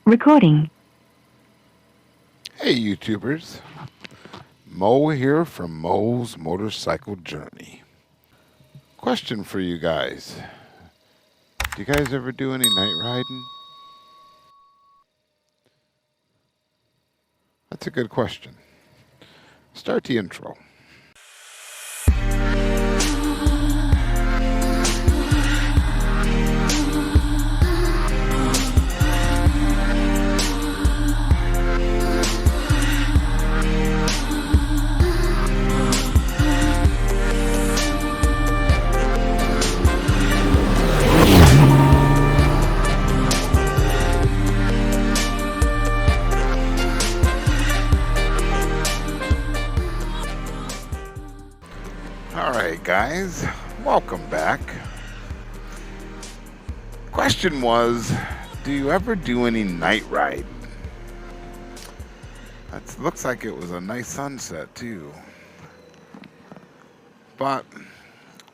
Recording. Hey YouTubers, Mo here from Mo's Motorcycle Journey. Question for you guys. Do you guys ever do any night riding? That's a good question. Start the intro. Alright guys, welcome back. Question was, do you ever do any night riding? That looks like it was a nice sunset too. But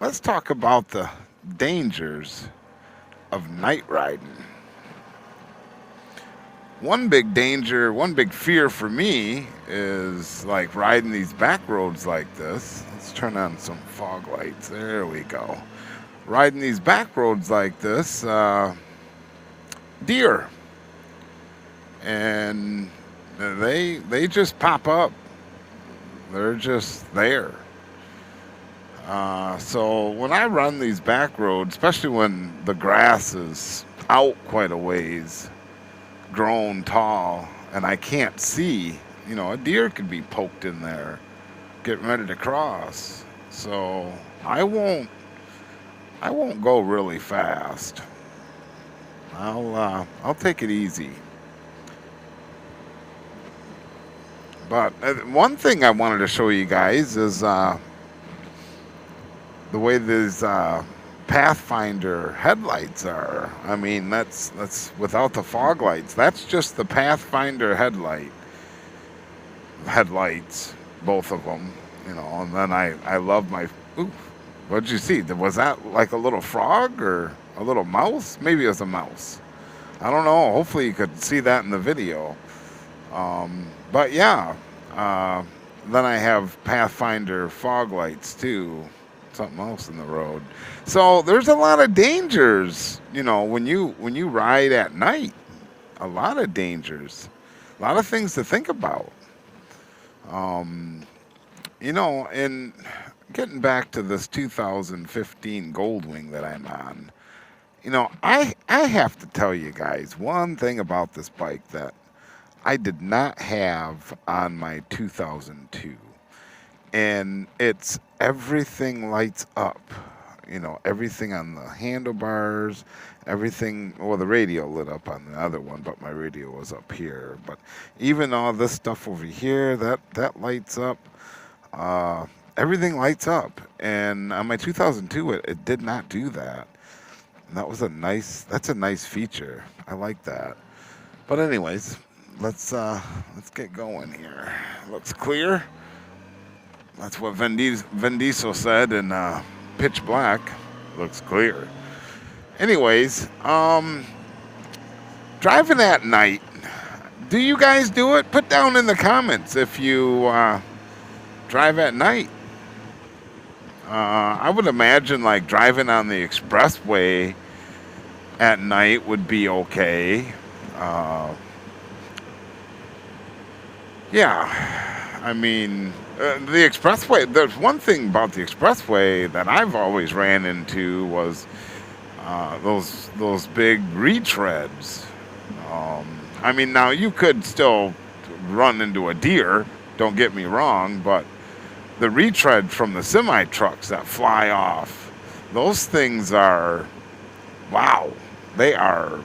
let's talk about the dangers of night riding. One big danger, one big fear for me is like riding these back roads like this. Let's turn on some fog lights. There we go. Riding these back roads like this, deer. And they just pop up. They're just there. So when I run these back roads, especially when the grass is out quite a ways, grown tall, and I can't see, a deer could be poked in there getting ready to cross. So I won't go really fast. I'll take it easy. But one thing I wanted to show you guys is the way these Pathfinder headlights are. I mean, that's without the fog lights. That's just the Pathfinder headlights, both of them. And then I love my. Ooh, what'd you see? Was that like a little frog or a little mouse? Maybe it was a mouse. I don't know. Hopefully you could see that in the video. But yeah, then I have Pathfinder fog lights too. Something else in the road. So there's a lot of dangers, when you ride at night. A lot of dangers, a lot of things to think about. And getting back to this 2015 Goldwing that I'm on, I have to tell you guys one thing about this bike that I did not have on my 2002. And it's everything lights up, everything on the handlebars, everything. Well, the radio lit up on the other one, but my radio was up here. But even all this stuff over here, that lights up. Everything lights up. And on my 2002, it did not do that. And that's a nice feature. I like that. But anyways, let's get going here. Looks clear. That's what Vin Diesel said in Pitch Black. Looks clear. Anyways, driving at night. Do you guys do it? Put down in the comments if you drive at night. I would imagine like driving on the expressway at night would be okay. Yeah, I mean, the expressway, there's one thing about the expressway that I've always ran into was those big retreads. I mean, now you could still run into a deer, don't get me wrong, but the retread from the semi trucks that fly off, those things are, wow, they are,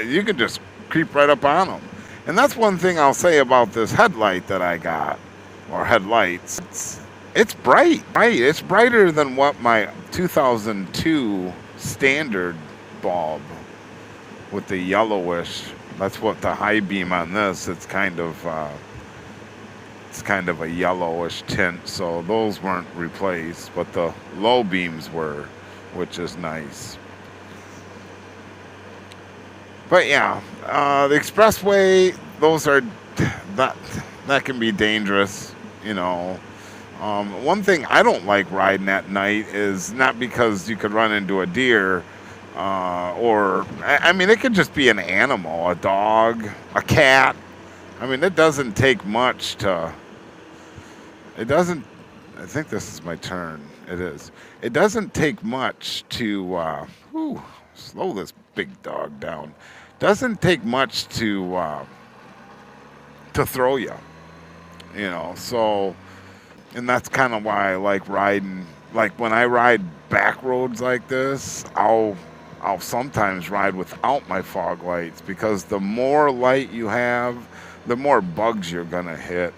you can just creep right up on them. And that's one thing I'll say about this headlight that I got, or headlights. It's bright. It's brighter than what my 2002 standard bulb with the yellowish. That's what the high beam on this. It's kind of a yellowish tint. So those weren't replaced, but the low beams were, which is nice. But yeah, the expressway, those are that that can be dangerous, you know. One thing I don't like riding at night is not because you could run into a deer, or I mean, it could just be an animal, a dog, a cat. I mean, it doesn't take much to. It doesn't. I think this is my turn. It is. It doesn't take much to. Slow this big dog down. Doesn't take much to throw you. You know, so, and that's kind of why I like riding. Like when I ride back roads like this, I'll sometimes ride without my fog lights, because the more light you have, the more bugs you're gonna hit.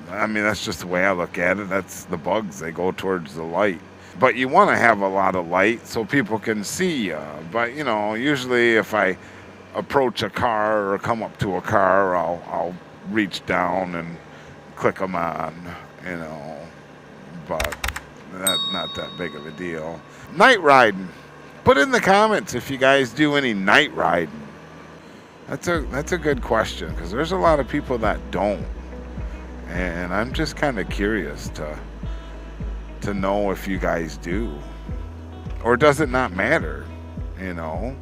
I mean, that's just the way I look at it. That's the bugs, they go towards the light. But you want to have a lot of light so people can see you. But you know, usually if I approach a car or come up to a car, I'll reach down and click them on, you know. But not that big of a deal. Night riding. Put in the comments if you guys do any night riding. That's a good question, because there's a lot of people that don't, and I'm just kind of curious to know if you guys do, or does it not matter? You know,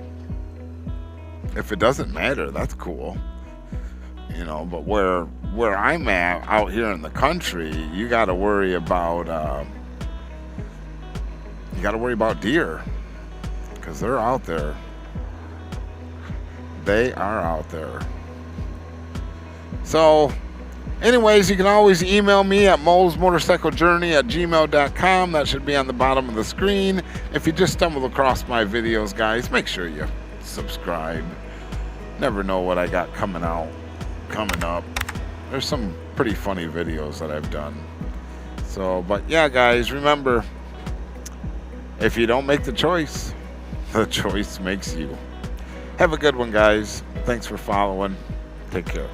if it doesn't matter, that's cool. You know, but where I'm at out here in the country, you got to worry about deer, because they're out there. They are out there. So, anyways, you can always email me at molesmotorcyclejourney@gmail.com. That should be on the bottom of the screen. If you just stumble across my videos, guys, make sure you subscribe. Never know what I got coming up. There's some pretty funny videos that I've done. So, but yeah, guys, remember, if you don't make the choice makes you. Have a good one, guys. Thanks for following. Take care.